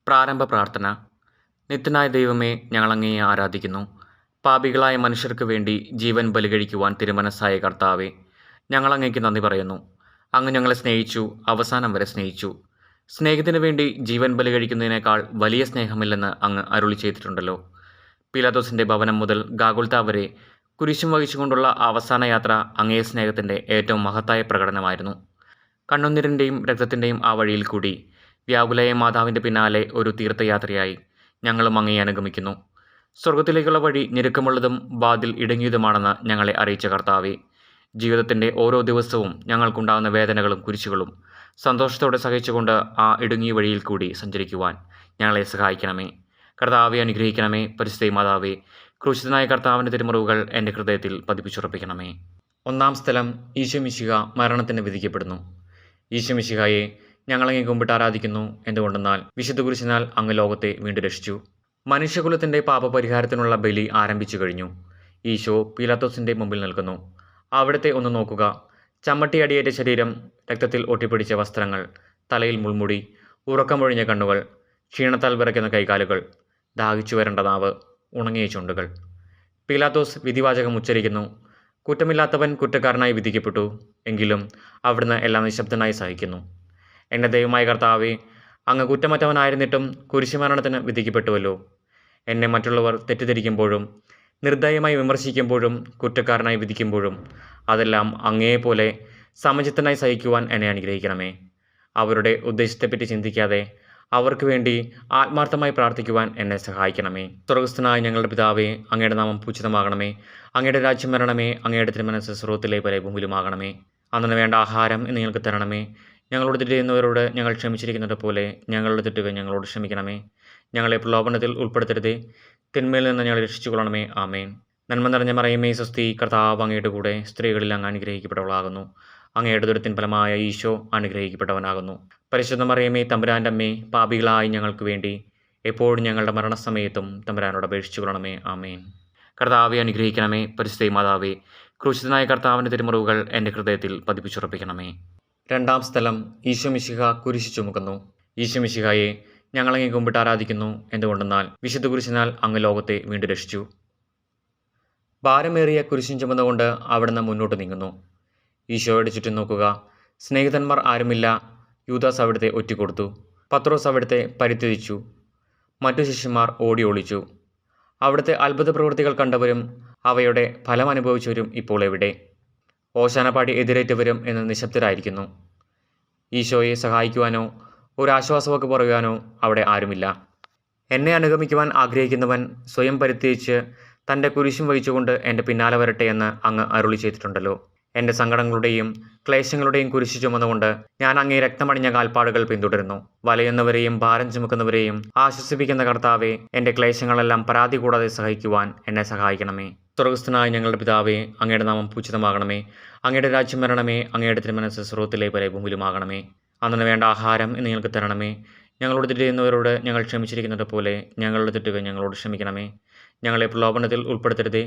പ്രാരംഭ പ്രാർത്ഥന. നിത്യനായ ദൈവമേ, ഞങ്ങളങ്ങയെ ആരാധിക്കുന്നു. പാപികളായ മനുഷ്യർക്ക് വേണ്ടി ജീവൻ ബലികഴിക്കുവാൻ തിരുമനസ്സായ കർത്താവേ, ഞങ്ങളങ്ങയ്ക്ക് നന്ദി പറയുന്നു. അങ്ങ് ഞങ്ങളെ സ്നേഹിച്ചു, അവസാനം വരെ സ്നേഹിച്ചു. സ്നേഹത്തിനു വേണ്ടി ജീവൻ ബലികഴിക്കുന്നതിനേക്കാൾ വലിയ സ്നേഹമില്ലെന്ന് അങ്ങ് അരുളി ചെയ്തിട്ടുണ്ടല്ലോ. പീലാത്തോസിൻ്റെ ഭവനം മുതൽ ഗാഗുൽത്ത വരെ കുരിശും വഹിച്ചുകൊണ്ടുള്ള അവസാന യാത്ര അങ്ങേ സ്നേഹത്തിൻ്റെ ഏറ്റവും മഹത്തായ പ്രകടനമായിരുന്നു. കണ്ണുനീരിൻ്റെയും രക്തത്തിൻ്റെയും ആ വഴിയിൽ കൂടി വ്യാകുലയ മാതാവിൻ്റെ പിന്നാലെ ഒരു തീർത്ഥയാത്രയായി ഞങ്ങളും അങ്ങയെ അനുഗമിക്കുന്നു. സ്വർഗത്തിലേക്കുള്ള വഴി ഞെരുക്കമുള്ളതും വാതിൽ ഇടുങ്ങിയതുമാണെന്ന് ഞങ്ങളെ അറിയിച്ച കർത്താവേ, ജീവിതത്തിൻ്റെ ഓരോ ദിവസവും ഞങ്ങൾക്കുണ്ടാകുന്ന വേദനകളും കുരിശുകളും സന്തോഷത്തോടെ സഹിച്ചുകൊണ്ട് ആ ഇടുങ്ങിയ വഴിയിൽ കൂടി സഞ്ചരിക്കുവാൻ ഞങ്ങളെ സഹായിക്കണമേ. കർത്താവെ അനുഗ്രഹിക്കണമേ. പരിശുദ്ധ മാതാവേ, ക്രൂശിതനായ കർത്താവിൻ്റെ തിരുമുറിവുകൾ എൻ്റെ ഹൃദയത്തിൽ പതിപ്പിച്ചുറപ്പിക്കണമേ. ഒന്നാം സ്ഥലം. ഈശോ മിശിഹ മരണത്തിന് വിധിക്കപ്പെടുന്നു. ഈശോ മിശിഹായെ ഞങ്ങളങ്ങെ കുമ്പിട്ട് ആരാധിക്കുന്നു. എന്തുകൊണ്ടെന്നാൽ വിശുദ്ധ കുരിശിനാൽ അങ്ങ് ലോകത്തെ വീണ്ടും രക്ഷിച്ചു. മനുഷ്യകുലത്തിൻ്റെ പാപപരിഹാരത്തിനുള്ള ബലി ആരംഭിച്ചു കഴിഞ്ഞു. ഈശോ പീലാത്തോസിൻ്റെ മുമ്പിൽ നിൽക്കുന്നു. അവിടുത്തെ ഒന്ന് നോക്കുക. ചമ്മട്ടി അടിയേറ്റ ശരീരം, രക്തത്തിൽ ഒട്ടിപ്പിടിച്ച വസ്ത്രങ്ങൾ, തലയിൽ മുൾമുടി, ഉറക്കമൊഴിഞ്ഞ കണ്ണുകൾ, ക്ഷീണത്താൽ വിറയ്ക്കുന്ന കൈകാലുകൾ, ദാഹിച്ചു വരേണ്ട നാവ്, ഉണങ്ങിയ ചുണ്ടുകൾ. പീലാത്തോസ് വിധിവാചകം ഉച്ചരിക്കുന്നു. കുറ്റമില്ലാത്തവൻ കുറ്റക്കാരനായി വിധിക്കപ്പെട്ടു. എങ്കിലും അവിടുന്ന് എല്ലാം നിശബ്ദനായി സഹിക്കുന്നു. എൻ്റെ ദൈവമായ കർത്താവേ, അങ്ങ് കുറ്റമറ്റവനായിരുന്നിട്ടും കുരിശുമരണത്തിന് വിധിക്കപ്പെട്ടുവല്ലോ. എന്നെ മറ്റുള്ളവർ തെറ്റിദ്ധരിക്കുമ്പോഴും നിർദ്ദയമായി വിമർശിക്കുമ്പോഴും കുറ്റക്കാരനായി വിധിക്കുമ്പോഴും അതെല്ലാം അങ്ങേപോലെ സമചിത്തനായി സഹിക്കുവാൻ എന്നെ അനുഗ്രഹിക്കണമേ. അവരുടെ ഉദ്ദേശത്തെപ്പറ്റി ചിന്തിക്കാതെ അവർക്ക് വേണ്ടി ആത്മാർത്ഥമായി പ്രാർത്ഥിക്കുവാൻ എന്നെ സഹായിക്കണമേ. സ്വർഗസ്ഥനായ ഞങ്ങളുടെ പിതാവേ, അങ്ങയുടെ നാമം പൂജിതമാകണമേ. അങ്ങയുടെ രാജ്യം വരണമേ. അങ്ങയുടെ തിരുമനസ്സ് സ്വർഗ്ഗത്തിലെ പോലെ ഭൂമിയിലുമാകണമേ. അന്നു വേണ്ട ആഹാരം ഇന്ന് ഞങ്ങൾക്ക് തരണമേ. ഞങ്ങളോട് തെറ്റ് ചെയ്യുന്നവരോട് ഞങ്ങൾ ക്ഷമിച്ചിരിക്കുന്നത് പോലെ ഞങ്ങളുടെ തെറ്റുകൾ ഞങ്ങളോട് ക്ഷമിക്കണമേ. ഞങ്ങളെ പ്രലോഭനത്തിൽ ഉൾപ്പെടുത്തരുതേ, തിന്മയിൽ നിന്ന് ഞങ്ങളെ രക്ഷിച്ചുകൊള്ളണമേ. ആമേൻ. നന്മ നിറഞ്ഞ മറിയമേ, സ്വസ്തി, കർത്താവ് അങ്ങയുടെ കൂടെ സ്ത്രീകളിൽ അങ്ങ് അനുഗ്രഹിക്കപ്പെട്ടവളാകുന്നു. അങ്ങയുടെ ദുരിതത്തിൻ ഫലമായ ഈശോ അനുഗ്രഹിക്കപ്പെട്ടവനാകുന്നു. പരിശുദ്ധ മറിയമേ, തമ്പുരാൻ്റെ അമ്മേ, പാപികളായി ഞങ്ങൾക്ക് വേണ്ടി എപ്പോഴും ഞങ്ങളുടെ മരണസമയത്തും തമ്പുരാനോട് അപേക്ഷിച്ചുകൊള്ളണമേ. ആമേൻ. കർത്താവെ അനുഗ്രഹിക്കണമേ. പരിശുദ്ധ മാതാവേ, ക്രൂശിതനായ കർത്താവിൻ്റെ തിരുമുറിവുകൾ എൻ്റെ ഹൃദയത്തിൽ പതിപ്പിച്ചുറപ്പിക്കണമേ. രണ്ടാം സ്ഥലം. ഈശോ മിശിഹ കുരിശു ചുമക്കുന്നു. ഈശോ മിശിഹായെ ഞങ്ങളങ്ങെ കുമ്പിട്ട് ആരാധിക്കുന്നു. എന്തുകൊണ്ടെന്നാൽ വിശുദ്ധ കുരിശിനാൽ അങ്ങ് ലോകത്തെ വീണ്ടും രക്ഷിച്ചു. ഭാരമേറിയ കുരിശും ചുമന്നുകൊണ്ട് അവിടുന്ന് മുന്നോട്ട് നീങ്ങുന്നു. ഈശോയുടെ ചുറ്റും നോക്കുക. സ്നേഹിതന്മാർ ആരുമില്ല. യൂദാസ് അവിടുത്തെ ഒറ്റിക്കൊടുത്തു. പത്രോസ് അവിടുത്തെ പരിത്യജിച്ചു. മറ്റു ശിഷ്യന്മാർ ഓടി ഒളിച്ചു. അവിടുത്തെ അത്ഭുത പ്രവൃത്തികൾ കണ്ടവരും അവയുടെ ഫലം അനുഭവിച്ചവരും ഇപ്പോൾ എവിടെ? ഓശാനപ്പാടി എതിരേറ്റവരും എന്ന് നിശബ്ദരായിരിക്കുന്നു. ഈശോയെ സഹായിക്കുവാനോ ഒരാശ്വാസവാക്ക് പറയുവാനോ അവിടെ ആരുമില്ല. എന്നെ അനുഗമിക്കുവാൻ ആഗ്രഹിക്കുന്നവൻ സ്വയം പരിത്യജിച്ച് തൻ്റെ കുരിശും വഹിച്ചുകൊണ്ട് എൻ്റെ പിന്നാലെ വരട്ടെ എന്ന് അങ്ങ് അരുളി ചെയ്തിട്ടുണ്ടല്ലോ. എൻ്റെ സങ്കടങ്ങളുടെയും ക്ലേശങ്ങളുടെയും കുരിശു ചുമന്നുകൊണ്ട് ഞാൻ അങ്ങേ രക്തമണിഞ്ഞ കാൽപ്പാടുകൾ പിന്തുടരുന്നു. വലയുന്നവരെയും ഭാരം ചുമക്കുന്നവരെയും ആശ്വസിപ്പിക്കുന്ന കർത്താവെ, എൻ്റെ ക്ലേശങ്ങളെല്ലാം പരാതി കൂടാതെ സഹിക്കുവാൻ എന്നെ സഹായിക്കണമേ. സ്വർഗസ്ഥനായ ഞങ്ങളുടെ പിതാവേ, അങ്ങയുടെ നാമം പൂജിതമാകണമേ. അങ്ങയുടെ രാജ്യം വരണമേ. അങ്ങയുടെ തിരുമനസ്സ് സ്വർഗ്ഗത്തിലെ പോലെ ഭൂമിയിലുമാകണമേ. അന്നു വേണ്ട ആഹാരം ഇന്ന് ഞങ്ങൾക്ക് തരണമേ. ഞങ്ങളോട് തെറ്റ് ചെയ്യുന്നവരോട് ഞങ്ങൾ ക്ഷമിച്ചിരിക്കുന്നത് പോലെ ഞങ്ങളുടെ തെറ്റുകൾ ഞങ്ങളോട് ക്ഷമിക്കണമേ. ഞങ്ങളെ പ്രലോഭനത്തിൽ ഉൾപ്പെടുത്തരുതേ,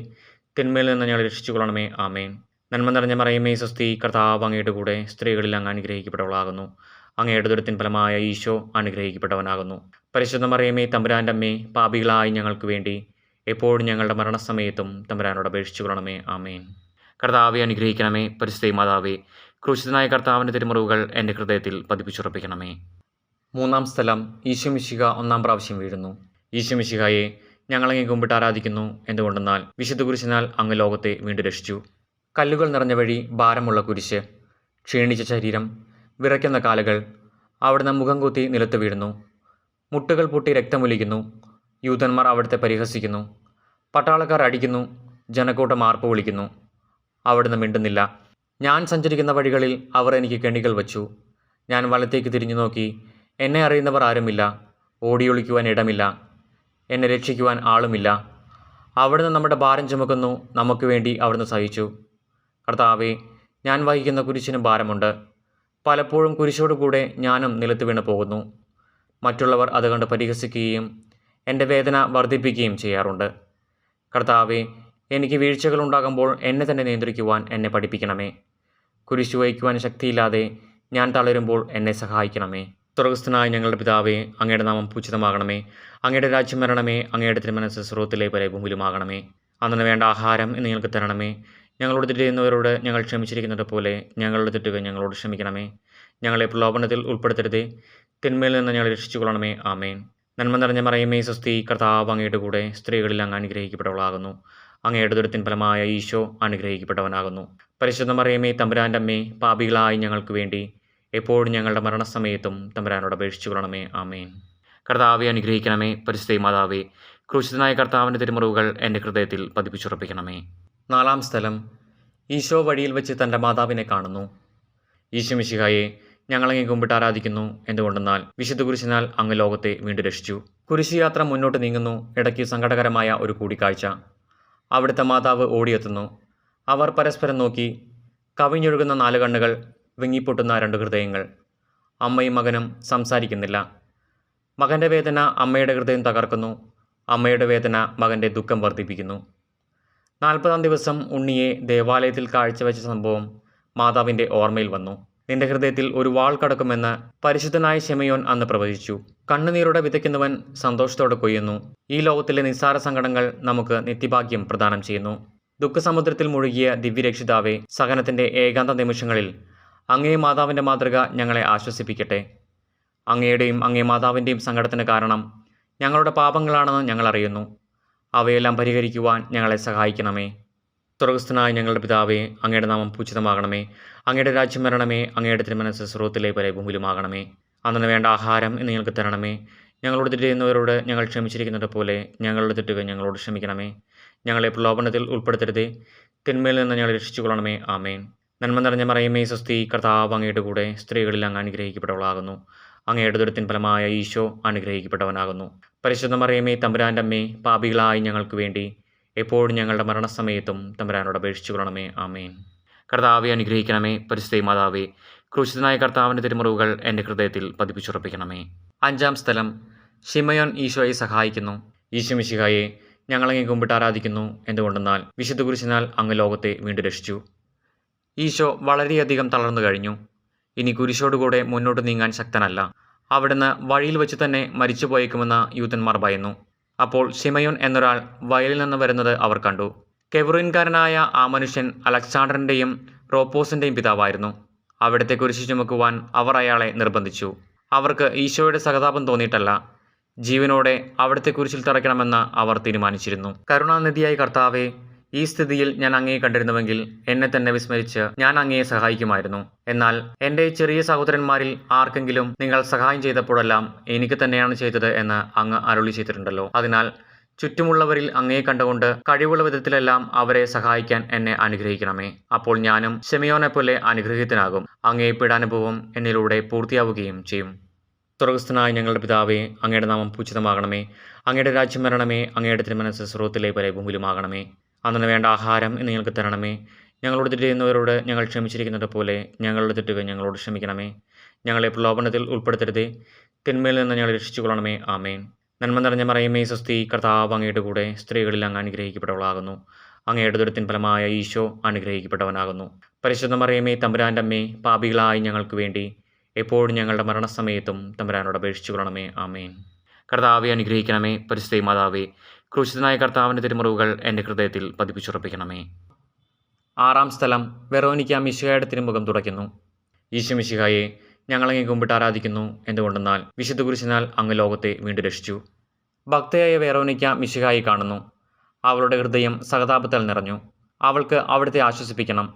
തിന്മയിൽ നിന്ന് ഞങ്ങളെ രക്ഷിച്ചുകൊള്ളണമേ. ആമേൻ. നന്മ നിറഞ്ഞ മറിയമേ, സ്വസ്തി, കർത്താവ് അങ്ങയുടെ കൂടെ സ്ത്രീകളിൽ അങ്ങ് അനുഗ്രഹിക്കപ്പെട്ടവളാകുന്നു. അങ്ങയുടെ ദുരിതത്തിൻ ഫലമായ ഈശോ അനുഗ്രഹിക്കപ്പെട്ടവനാകുന്നു. പരിശുദ്ധ മറിയമേ, തമ്പുരാൻ്റെ അമ്മേ, പാപികളായി ഞങ്ങൾക്ക് വേണ്ടി എപ്പോഴും ഞങ്ങളുടെ മരണസമയത്തും തമ്പുരാനോട് അപേക്ഷിച്ചുകൊള്ളണമേ. ആമേൻ. കർത്താവെ അനുഗ്രഹിക്കണമേ. പരിശുദ്ധ മാതാവേ, ക്രൂശിതനായ കർത്താവിൻ്റെ തിരുമുറിവുകൾ എൻ്റെ ഹൃദയത്തിൽ പതിപ്പിച്ചുറപ്പിക്കണമേ. മൂന്നാം സ്ഥലം. ഈശോ മിശിഹ ഒന്നാം പ്രാവശ്യം വീഴുന്നു. ഈശോ മിശിഹായെ ഞങ്ങളങ്ങെ കുമ്പിട്ട് ആരാധിക്കുന്നു. എന്തുകൊണ്ടെന്നാൽ വിശുദ്ധ കുരിശിനാൽ അങ്ങ് ലോകത്തെ വീണ്ടും രക്ഷിച്ചു. കല്ലുകൾ നിറഞ്ഞ വഴി, ഭാരമുള്ള കുരിശ്, ക്ഷീണിച്ച ശരീരം, വിറയ്ക്കുന്ന കാലുകൾ. അവിടുന്ന് മുഖം കുത്തി നിലത്ത് വീഴുന്നു. മുട്ടുകൾ പൊട്ടി രക്തമൊലിക്കുന്നു. യൂതന്മാർ അവിടുത്തെ പരിഹസിക്കുന്നു. പട്ടാളക്കാർ അടിക്കുന്നു. ജനക്കൂട്ടം ആർപ്പ് വിളിക്കുന്നു. അവിടുന്ന് മിണ്ടുന്നില്ല. ഞാൻ സഞ്ചരിക്കുന്ന വഴികളിൽ അവർ എനിക്ക് കെണികൾ വച്ചു. ഞാൻ വലത്തേക്ക് തിരിഞ്ഞു നോക്കി. എന്നെ അറിയുന്നവർ ആരുമില്ല. ഓടിയൊളിക്കുവാൻ ഇടമില്ല. എന്നെ രക്ഷിക്കുവാൻ ആളുമില്ല. അവിടുന്ന് നമ്മുടെ ഭാരം ചുമക്കുന്നു. നമുക്ക് വേണ്ടി അവിടുന്ന് സഹിച്ചു. കർത്താവേ, ഞാൻ വഹിക്കുന്ന കുരിശിന് ഭാരമുണ്ട്. പലപ്പോഴും കുരിശോടുകൂടെ ഞാനും നിലത്ത് വീണ് പോകുന്നു. മറ്റുള്ളവർ അത് കണ്ട് പരിഹസിക്കുകയും എൻ്റെ വേദന വർദ്ധിപ്പിക്കുകയും ചെയ്യാറുണ്ട്. കർത്താവേ, എനിക്ക് വീഴ്ചകളുണ്ടാകുമ്പോൾ എന്നെ തന്നെ നിയന്ത്രിക്കുവാൻ എന്നെ പഠിപ്പിക്കണമേ. കുരിശു വഹിക്കുവാൻ ശക്തിയില്ലാതെ ഞാൻ തളരുമ്പോൾ എന്നെ സഹായിക്കണമേ. സ്വർഗസ്ഥനായ ഞങ്ങളുടെ പിതാവേ, അങ്ങയുടെ നാമം പൂജിതമാകണമേ. അങ്ങയുടെ രാജ്യം വരണമേ. അങ്ങയുടെ തിരുമനസ്സ് സ്വർഗ്ഗത്തിലെ പോലെ ഭൂമിയിലുമാകണമേ. അന്നു വേണ്ട ആഹാരം ഇന്ന് ഞങ്ങൾക്ക് തരണമേ. ഞങ്ങളോട് തെറ്റ് ചെയ്യുന്നവരോട് ഞങ്ങൾ ക്ഷമിച്ചിരിക്കുന്നത് പോലെ ഞങ്ങളുടെ തെറ്റുകൾ ഞങ്ങളോട് ക്ഷമിക്കണമേ. ഞങ്ങളെ പ്രലോഭനത്തിൽ ഉൾപ്പെടുത്തരുതേ, തിന്മയിൽ നിന്ന് ഞങ്ങളെ രക്ഷിച്ചുകൊള്ളണമേ. ആമേൻ. നന്മ നിറഞ്ഞ മറിയമേ, സ്വസ്തി, കർത്താവ് അങ്ങയുടെ കൂടെ സ്ത്രീകളിൽ അങ്ങ് അനുഗ്രഹിക്കപ്പെട്ടവളാകുന്നു. അങ്ങയുടെ ദുരിതത്തിൻ ഫലമായ ഈശോ അനുഗ്രഹിക്കപ്പെട്ടവനാകുന്നു. പരിശുദ്ധ മറിയമേ, തമ്പുരാൻ്റെ അമ്മേ, പാപികളായി ഞങ്ങൾക്ക് വേണ്ടി എപ്പോഴും ഞങ്ങളുടെ മരണസമയത്തും തമ്പുരാനോട് അപേക്ഷിച്ചുകൊള്ളണമേ. ആമേൻ. കർത്താവെ അനുഗ്രഹിക്കണമേ. പരിശുദ്ധ മാതാവേ, ക്രൂശിതനായ കർത്താവിൻ്റെ തിരുമുറിവുകൾ എൻ്റെ ഹൃദയത്തിൽ പതിപ്പിച്ചുറപ്പിക്കണമേ. 4-ാം സ്ഥലം. ഈശോ വഴിയിൽ വെച്ച് തൻ്റെ മാതാവിനെ കാണുന്നു. ഈശോ മിശിഹായെ, ഞങ്ങളങ്ങേ കുമ്പിട്ട് ആരാധിക്കുന്നു. എന്തുകൊണ്ടെന്നാൽ വിശുദ്ധ കുരിശിനാൽ അങ്ങ് ലോകത്തെ വീണ്ടും രക്ഷിച്ചു. കുരിശുയാത്ര മുന്നോട്ട് നീങ്ങുന്നു. ഇടയ്ക്ക് സങ്കടകരമായ ഒരു കൂടിക്കാഴ്ച. അവിടുത്തെ മാതാവ് ഓടിയെത്തുന്നു. അവർ പരസ്പരം നോക്കി. കവിഞ്ഞൊഴുകുന്ന 4 കണ്ണുകൾ, വിങ്ങിപ്പൊട്ടുന്ന 2 ഹൃദയങ്ങൾ. അമ്മയും മകനും സംസാരിക്കുന്നില്ല. മകൻ്റെ വേദന അമ്മയുടെ ഹൃദയം തകർക്കുന്നു. അമ്മയുടെ വേദന മകൻ്റെ ദുഃഖം വർദ്ധിപ്പിക്കുന്നു. 40-ാം ദിവസം ഉണ്ണിയെ ദേവാലയത്തിൽ കാഴ്ചവെച്ച സംഭവം മാതാവിൻ്റെ ഓർമ്മയിൽ വന്നു. നിന്റെ ഹൃദയത്തിൽ ഒരു വാൾ കടക്കുമെന്ന് പരിശുദ്ധനായ ശിമയോൻ അന്ന് പ്രവചിച്ചു. കണ്ണുനീരോടെ വിതയ്ക്കുന്നവൻ സന്തോഷത്തോടെ കൊയ്യുന്നു. ഈ ലോകത്തിലെ നിസ്സാര സങ്കടങ്ങൾ നമുക്ക് നിത്യഭാഗ്യം പ്രദാനം ചെയ്യുന്നു. ദുഃഖസമുദ്രത്തിൽ മുഴുകിയ ദിവ്യരക്ഷിതാവെ, സഹനത്തിൻ്റെ ഏകാന്ത നിമിഷങ്ങളിൽ അങ്ങേ മാതാവിൻ്റെ മാതൃക ഞങ്ങളെ ആശ്വസിപ്പിക്കട്ടെ. അങ്ങയുടെയും അങ്ങേ മാതാവിൻ്റെയും സങ്കടത്തിന് കാരണം ഞങ്ങളുടെ പാപങ്ങളാണെന്ന് ഞങ്ങൾ അറിയുന്നു. അവയെല്ലാം പരിഹരിക്കുവാൻ ഞങ്ങളെ സഹായിക്കണമേ. സ്വർഗസ്ഥനായ ഞങ്ങളുടെ പിതാവേ, അങ്ങയുടെ നാമം പൂജിതമാകണമേ. അങ്ങയുടെ രാജ്യം വരണമേ. അങ്ങയുടെ തിരുമനസ്സ് സ്വർഗ്ഗത്തിലെ പോലെ ഭൂമിയിലുമാകണമേ. അന്നു വേണ്ട ആഹാരം ഇന്ന് ഞങ്ങൾക്ക് തരണമേ. ഞങ്ങളോട് തെറ്റ് ചെയ്യുന്നവരോട് ഞങ്ങൾ ക്ഷമിച്ചിരിക്കുന്നത് പോലെ ഞങ്ങളുടെ തെറ്റുകൾ ഞങ്ങളോട് ക്ഷമിക്കണമേ. ഞങ്ങളെ പ്രലോഭനത്തിൽ ഉൾപ്പെടുത്തരുതേ, തിന്മയിൽ നിന്ന് ഞങ്ങളെ രക്ഷിച്ചുകൊള്ളണമേ. ആമേൻ. നന്മ നിറഞ്ഞ മറിയമേ, സ്വസ്തി, കർത്താവ് അങ്ങയുടെ കൂടെ സ്ത്രീകളിൽ അങ്ങ് അനുഗ്രഹിക്കപ്പെട്ടവളാകുന്നു. അങ്ങയുടെ ദുരിതത്തിൻ ഫലമായ ഈശോ അനുഗ്രഹിക്കപ്പെട്ടവനാകുന്നു. പരിശുദ്ധ മറിയമേ, തമ്പുരാൻ്റെ അമ്മേ, പാപികളായി ഞങ്ങൾക്ക് വേണ്ടി എപ്പോഴും ഞങ്ങളുടെ മരണസമയത്തും തമ്പുരാനോട് അപേക്ഷിച്ചുകൊള്ളണമേ. ആമേൻ. കർത്താവെ അനുഗ്രഹിക്കണമേ. പരിശുദ്ധ മാതാവേ, ക്രൂശിതനായ കർത്താവിൻ്റെ തിരുമുറിവുകൾ എൻ്റെ ഹൃദയത്തിൽ പതിപ്പിച്ചുറപ്പിക്കണമേ. 5-ാം സ്ഥലം. ശിമയോൻ ഈശോയെ സഹായിക്കുന്നു. ഈശോ മിശിഹായെ, ഞങ്ങളങ്ങേ കുമ്പിട്ട് ആരാധിക്കുന്നു. എന്തുകൊണ്ടെന്നാൽ വിശുദ്ധ കുരിശിനാൽ അങ്ങ് ലോകത്തെ വീണ്ടും രക്ഷിച്ചു. ഈശോ വളരെയധികം തളർന്നു കഴിഞ്ഞു. ഇനി കുരിശോടുകൂടെ മുന്നോട്ട് നീങ്ങാൻ ശക്തനല്ല. അവിടുന്ന് വഴിയിൽ വെച്ച് തന്നെ മരിച്ചു പോയേക്കുമെന്ന് യൂതന്മാർ ഭയന്നു. അപ്പോൾ ശിമയോൻ എന്നൊരാൾ വയലിൽ നിന്ന് വരുന്നത് അവർ കണ്ടു. കെവ്രീൻകാരനായ ആ മനുഷ്യൻ അലക്സാണ്ടറിൻ്റെയും റോപ്പോസിൻ്റെയും പിതാവായിരുന്നു. അവിടുത്തെ കുരിശ് ചുമക്കുവാൻ അവർ അയാളെ നിർബന്ധിച്ചു. അവർക്ക് ഈശോയുടെ സഹതാപം തോന്നിയിട്ടല്ല, ജീവനോടെ അവിടുത്തെ കുരിശിൽ തറയ്ക്കണമെന്ന് അവർ തീരുമാനിച്ചിരുന്നു. കരുണാനിധിയായ കർത്താവെ, ഈ സ്ഥിതിയിൽ ഞാൻ അങ്ങയെ കണ്ടിരുന്നുവെങ്കിൽ എന്നെ തന്നെ വിസ്മരിച്ച് ഞാൻ അങ്ങയെ സഹായിക്കുമായിരുന്നു. എന്നാൽ എൻ്റെ ചെറിയ സഹോദരന്മാരിൽ ആർക്കെങ്കിലും നിങ്ങൾ സഹായം ചെയ്തപ്പോഴെല്ലാം എനിക്ക് തന്നെയാണ് ചെയ്തത് എന്ന് അങ്ങ് അരുളി ചെയ്തിട്ടുണ്ടല്ലോ. അതിനാൽ ചുറ്റുമുള്ളവരിൽ അങ്ങയെ കണ്ടുകൊണ്ട് കഴിവുള്ള വിധത്തിലെല്ലാം അവരെ സഹായിക്കാൻ എന്നെ അനുഗ്രഹിക്കണമേ. അപ്പോൾ ഞാനും ശിമയോനെപ്പോലെ അനുഗ്രഹീതനാകും. അങ്ങയെ പീഡാനുഭവം എന്നിലൂടെ പൂർത്തിയാവുകയും ചെയ്യും. സ്വർഗസ്ഥനായ ഞങ്ങളുടെ പിതാവേ, അങ്ങയുടെ നാമം പൂജിതമാകണമേ. അങ്ങയുടെ രാജ്യം വരണമേ. അങ്ങയുടെ തിരുമനസ്സ് സ്വർഗ്ഗത്തിലെ പോലെ ഭൂമിയിലുമാകണമേ. അന്നു വേണ്ട ആഹാരം ഇന്ന് ഞങ്ങൾക്ക് തരണമേ. ഞങ്ങളോട് തെറ്റ് ചെയ്യുന്നവരോട് ഞങ്ങൾ ക്ഷമിച്ചിരിക്കുന്നത് പോലെ ഞങ്ങളുടെ തെറ്റുകൾ ഞങ്ങളോട് ക്ഷമിക്കണമേ. ഞങ്ങളെ പ്രലോഭനത്തിൽ ഉൾപ്പെടുത്തരുതേ, തിന്മയിൽ നിന്ന് ഞങ്ങളെ രക്ഷിച്ചുകൊള്ളണമേ. ആമേൻ. നന്മ നിറഞ്ഞ മറിയമേ, സ്വസ്തി, കർത്താവ് അങ്ങയുടെ കൂടെ സ്ത്രീകളിൽ അങ്ങ് അനുഗ്രഹിക്കപ്പെട്ടവളാകുന്നു. അങ്ങയുടെ ദുരിതത്തിൻ ഫലമായ ഈശോ അനുഗ്രഹിക്കപ്പെട്ടവനാകുന്നു. പരിശുദ്ധ മറിയമേ, തമ്പുരാൻ്റെ അമ്മേ, പാപികളായി ഞങ്ങൾക്ക് വേണ്ടി എപ്പോഴും ഞങ്ങളുടെ മരണസമയത്തും തമ്പുരാനോട് അപേക്ഷിച്ചുകൊള്ളണമേ. ആമേൻ. കർത്താവെ അനുഗ്രഹിക്കണമേ. പരിശുദ്ധ മാതാവേ, ക്രൂശിതനായ കർത്താവിൻ്റെ തിരുമുറിവുകൾ എൻ്റെ ഹൃദയത്തിൽ പതിപ്പിച്ചുറപ്പിക്കണമേ. 6-ാം സ്ഥലം. വെറോനിക്ക മിശിഹായുടെ തിരുമുഖം തുടയ്ക്കുന്നു. ഈശോ മിശിഹായെ, ഞങ്ങളങ്ങേ കുമ്പിട്ട് ആരാധിക്കുന്നു. എന്തുകൊണ്ടെന്നാൽ വിശുദ്ധ കുരിശിനാൽ അങ്ങ് ലോകത്തെ വീണ്ടും രക്ഷിച്ചു. ഭക്തയായ വെറോനിക്ക മിശിഹായെ കാണുന്നു. അവളുടെ ഹൃദയം സഹതാപത്താൽ നിറഞ്ഞു. അവൾക്ക് അവിടുത്തെ ആശ്വസിപ്പിക്കണം.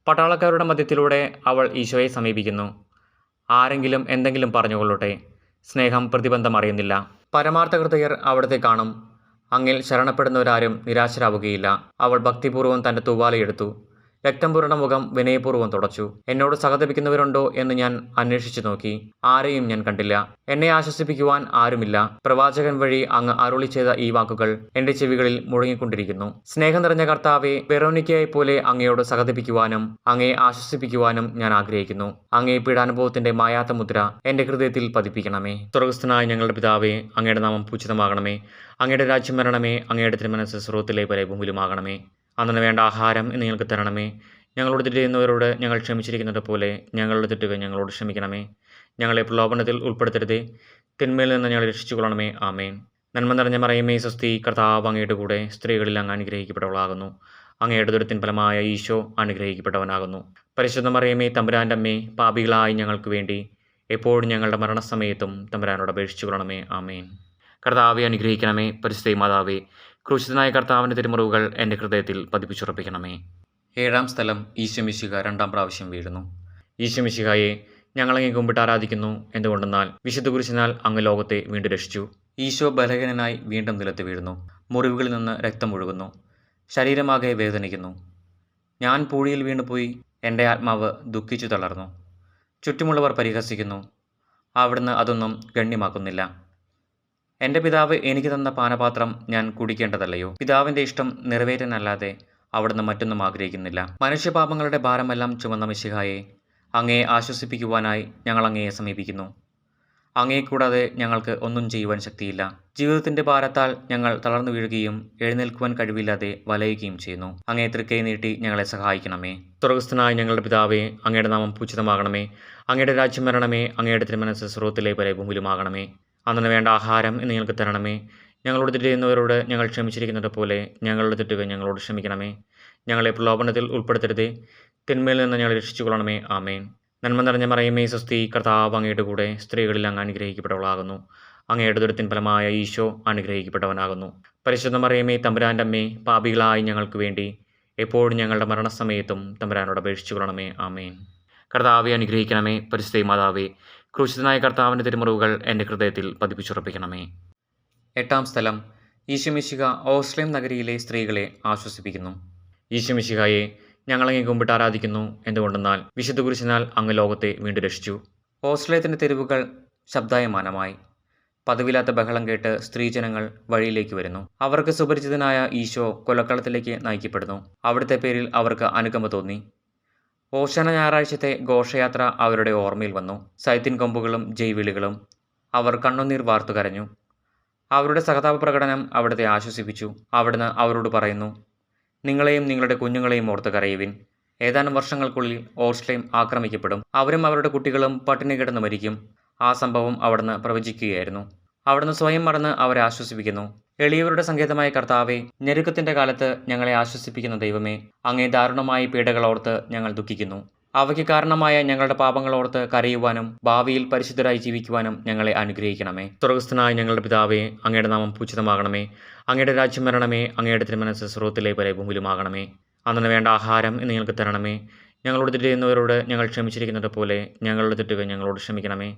പട്ടാളക്കാരുടെ മധ്യത്തിലൂടെ അവൾ ഈശോയെ സമീപിക്കുന്നു. ആരെങ്കിലും എന്തെങ്കിലും പറഞ്ഞുകൊള്ളട്ടെ, സ്നേഹം പ്രതിബന്ധം അറിയുന്നില്ല. പരമാർത്ഥ ഹൃദയർ അവിടുത്തെ കാണും. അങ്ങിൽ ശരണപ്പെടുന്നവരാരും നിരാശരാവുകയില്ല. അവൾ ഭക്തിപൂർവ്വം തൻ്റെ തൂവാലയെടുത്തു. രക്തം പുരണ്ട മുഖം വിനയപൂർവ്വം തുടച്ചു. എന്നോട് സഹതപിക്കുന്നവരുണ്ടോ എന്ന് ഞാൻ അന്വേഷിച്ചു നോക്കി. ആരെയും ഞാൻ കണ്ടില്ല. എന്നെ ആശ്വസിപ്പിക്കുവാൻ ആരുമില്ല. പ്രവാചകൻ വഴി അങ്ങ് അരുളി ചെയ്ത ഈ വാക്കുകൾ എൻ്റെ ചെവികളിൽ മുഴങ്ങിക്കൊണ്ടിരിക്കുന്നു. സ്നേഹം നിറഞ്ഞ കർത്താവെ, വെറോനിക്കയെ പോലെ അങ്ങയോട് സഹതപിക്കുവാനും അങ്ങയെ ആശ്വസിപ്പിക്കുവാനും ഞാൻ ആഗ്രഹിക്കുന്നു. അങ്ങയെ പീഡാനുഭവത്തിന്റെ മായാത്ത മുദ്ര എൻ്റെ ഹൃദയത്തിൽ പതിപ്പിക്കണമേ. സ്വർഗസ്ഥനായ ഞങ്ങളുടെ പിതാവേ, അങ്ങയുടെ നാമം പൂജിതമാകണമേ. അങ്ങയുടെ രാജ്യം വരണമേ. അങ്ങയുടെ തിരുമനസ്സ് സ്വർഗ്ഗത്തിലെ പോലെ ഭൂമിയിലുമാകണമേ. അന്നു വേണ്ട ആഹാരം ഇന്ന് ഞങ്ങൾക്ക് തരണമേ. ഞങ്ങളോട് തെറ്റ് ചെയ്യുന്നവരോട് ഞങ്ങൾ ക്ഷമിച്ചിരിക്കുന്നത് പോലെ ഞങ്ങളുടെ തെറ്റുകൾ ഞങ്ങളോട് ക്ഷമിക്കണമേ. ഞങ്ങളെ പ്രലോഭനത്തിൽ ഉൾപ്പെടുത്തരുതേ, തിന്മയിൽ നിന്ന് ഞങ്ങളെ രക്ഷിച്ചുകൊള്ളണമേ. ആമേൻ. നന്മ നിറഞ്ഞ മറിയമേ, സ്വസ്തി, കർത്താവ് അങ്ങയുടെ കൂടെ സ്ത്രീകളിൽ അങ്ങ് അനുഗ്രഹിക്കപ്പെട്ടവളാകുന്നു. അങ്ങയുടെ ഉദരത്തിൻ ഫലമായ ഈശോ അനുഗ്രഹിക്കപ്പെട്ടവനാകുന്നു. പരിശുദ്ധ മറിയമേ, തമ്പുരാൻ്റെ അമ്മേ, പാപികളായി ഞങ്ങൾക്ക് വേണ്ടി എപ്പോഴും ഞങ്ങളുടെ മരണസമയത്തും തമ്പുരാനോട് അപേക്ഷിച്ചുകൊള്ളണമേ. ആമേൻ. കർത്താവെ അനുഗ്രഹിക്കണമേ. പരിശുദ്ധ മാതാവേ, ക്രൂശിതനായ കർത്താവിൻ്റെ തിരുമുറിവുകൾ എൻ്റെ ഹൃദയത്തിൽ പതിപ്പിച്ചുറപ്പിക്കണമേ. 7-ാം സ്ഥലം. ഈശോമിശിഹ 2-ാം പ്രാവശ്യം വീഴുന്നു. ഈശോമിശിഹായെ ഞങ്ങളങ്ങേ കുമ്പിട്ട് ആരാധിക്കുന്നു. എന്തുകൊണ്ടെന്നാൽ വിശുദ്ധ കുരിശിനാൽ അങ്ങ് ലോകത്തെ വീണ്ടും രക്ഷിച്ചു. ഈശോ ബലഹീനനായി വീണ്ടും നിലത്ത് വീഴുന്നു. മുറിവുകളിൽ നിന്ന് രക്തം ഒഴുകുന്നു. ശരീരമാകെ വേദനിക്കുന്നു. ഞാൻ പൂഴിയിൽ വീണുപോയി. എൻ്റെ ആത്മാവ് ദുഃഖിച്ചു തളർന്നു. ചുറ്റുമുള്ളവർ പരിഹസിക്കുന്നു. അവിടുന്ന് അതൊന്നും ഗണ്യമാക്കുന്നില്ല. എൻ്റെ പിതാവ് എനിക്ക് തന്ന പാനപാത്രം ഞാൻ കുടിക്കേണ്ടതല്ലയോ? പിതാവിൻ്റെ ഇഷ്ടം നിറവേറ്റാനല്ലാതെ അവിടുന്ന് മറ്റൊന്നും ആഗ്രഹിക്കുന്നില്ല. മനുഷ്യപാപങ്ങളുടെ ഭാരമെല്ലാം ചുമന്ന മിശിഹായെ, അങ്ങയെ ആശ്വസിപ്പിക്കുവാനായി ഞങ്ങൾ അങ്ങയെ സമീപിക്കുന്നു. അങ്ങയെ കൂടാതെ ഞങ്ങൾക്ക് ഒന്നും ചെയ്യുവാൻ ശക്തിയില്ല. ജീവിതത്തിൻ്റെ ഭാരത്താൽ ഞങ്ങൾ തളർന്നു വീഴുകയും എഴുന്നേൽക്കുവാൻ കഴിവില്ലാതെ വലയുകയും ചെയ്യുന്നു. അങ്ങയെ തൃക്കൈ നീട്ടി ഞങ്ങളെ സഹായിക്കണമേ. സ്വർഗ്ഗസ്ഥനായ ഞങ്ങളുടെ പിതാവേ, അങ്ങയുടെ നാമം പൂജിതമാകണമേ. അങ്ങയുടെ രാജ്യം വരണമേ. അങ്ങയുടെ തിരുമനസ്സ് സ്വർഗ്ഗത്തിലെ പോലെ ഭൂമിയിലുമാകണമേ. അന്നു വേണ്ട ആഹാരം ഇന്ന് ഞങ്ങൾക്ക് തരണമേ. ഞങ്ങളോട് തെറ്റ് ചെയ്യുന്നവരോട് ഞങ്ങൾ ക്ഷമിച്ചിരിക്കുന്നത് പോലെ ഞങ്ങളുടെ തെറ്റുകൾ ഞങ്ങളോട് ക്ഷമിക്കണമേ. ഞങ്ങളെ പ്രലോഭനത്തിൽ ഉൾപ്പെടുത്തരുതേ, തിന്മയിൽ നിന്ന് ഞങ്ങളെ രക്ഷിച്ചുകൊള്ളണമേ. ആമേൻ. നന്മ നിറഞ്ഞ മറിയമേ, സ്വസ്തി, കർത്താവ് അങ്ങയുടെ കൂടെ സ്ത്രീകളിൽ അങ്ങ് അനുഗ്രഹിക്കപ്പെട്ടവളാകുന്നു. അങ്ങയുടെ ഉദരത്തിൻ ഫലമായ ഈശോ അനുഗ്രഹിക്കപ്പെട്ടവനാകുന്നു. പരിശുദ്ധ മറിയമേ, തമ്പുരാൻ്റെ അമ്മേ, പാപികളായി ഞങ്ങൾക്ക് വേണ്ടി എപ്പോഴും ഞങ്ങളുടെ മരണസമയത്തും തമ്പുരാനോട് അപേക്ഷിച്ചുകൊള്ളണമേ. ആമേൻ. കർത്താവെ അനുഗ്രഹിക്കണമേ. പരിശുദ്ധ മാതാവേ, ക്രൂശിതനായ കർത്താവിൻ്റെ തിരുമുറിവുകൾ എൻ്റെ ഹൃദയത്തിൽ പതിപ്പിച്ചുറപ്പിക്കണമേ. 8-ാം സ്ഥലം. ഈശോമിശിഹ ഓർസ്ലേം നഗരിയിലെ സ്ത്രീകളെ ആശ്വസിപ്പിക്കുന്നു. ഈശോമിശിഹായെ ഞങ്ങളങ്ങേ കുമ്പിട്ട് ആരാധിക്കുന്നു. എന്തുകൊണ്ടെന്നാൽ വിശുദ്ധ കുരിശിനാൽ അങ്ങ് ലോകത്തെ വീണ്ടും രക്ഷിച്ചു. ഓർസ്ലേത്തിൻ്റെ തെരുവുകൾ ശബ്ദായമാനമായി. പതിവില്ലാത്ത ബഹളം കേട്ട് സ്ത്രീജനങ്ങൾ വഴിയിലേക്ക് വരുന്നു. അവർക്ക് സുപരിചിതനായ ഈശോ കൊലക്കളത്തിലേക്ക് നയിക്കപ്പെടുന്നു. അവിടുത്തെ പേരിൽ അവർക്ക് അനുകമ്പ തോന്നി. ഓശാന ഞായറാഴ്ചത്തെ ഘോഷയാത്ര അവരുടെ ഓർമ്മയിൽ വന്നു. സൈത്തിൻ കൊമ്പുകളും ജൈവിളികളും. അവർ കണ്ണുനീർ വാർത്തു കരഞ്ഞു. അവരുടെ സഹതാപ പ്രകടനം അവിടുത്തെ ആശ്വസിപ്പിച്ചു. അവിടുന്ന് അവരോട് പറയുന്നു, നിങ്ങളെയും നിങ്ങളുടെ കുഞ്ഞുങ്ങളെയും ഓർത്ത് കരയുവിൻ. ഏതാനും വർഷങ്ങൾക്കുള്ളിൽ ഓർസ്ലേം ആക്രമിക്കപ്പെടും. അവരും അവരുടെ കുട്ടികളും പട്ടിണി കിടന്ന് മരിക്കും. ആ സംഭവം അവിടുന്ന് പ്രവചിക്കുകയായിരുന്നു. അവിടുന്ന് സ്വയം മറന്ന് അവരെ ആശ്വസിപ്പിക്കുന്നു. എളിയവരുടെ സങ്കേതമായ കർത്താവെ, ഞെരുക്കത്തിൻ്റെ കാലത്ത് ഞങ്ങളെ ആശ്വസിപ്പിക്കുന്ന ദൈവമേ, അങ്ങേ ദാരുണമായ പീഡകളോർത്ത് ഞങ്ങൾ ദുഃഖിക്കുന്നു. അവയ്ക്ക് കാരണമായ ഞങ്ങളുടെ പാപങ്ങളോർത്ത് കരയുവാനും ഭാവിയിൽ പരിശുദ്ധരായി ജീവിക്കുവാനും ഞങ്ങളെ അനുഗ്രഹിക്കണമേ. സ്വർഗ്ഗസ്ഥനായ ഞങ്ങളുടെ പിതാവേ, അങ്ങയുടെ നാമം പൂജിതമാകണമേ. അങ്ങയുടെ രാജ്യം വരണമേ. അങ്ങയുടെ തിരുമനസ്സ് സ്വർഗ്ഗത്തിലെ പോലെ ഭൂമിയിലുമാകണമേ. അന്നു വേണ്ട ആഹാരം ഇന്ന് ഞങ്ങൾക്ക് തരണമേ. ഞങ്ങളോട് തെറ്റ് ചെയ്യുന്നവരോട് ഞങ്ങൾ ക്ഷമിച്ചിരിക്കുന്നത് പോലെ ഞങ്ങളുടെ തെറ്റുകൾ ഞങ്ങളോട് ക്ഷമിക്കണമേ.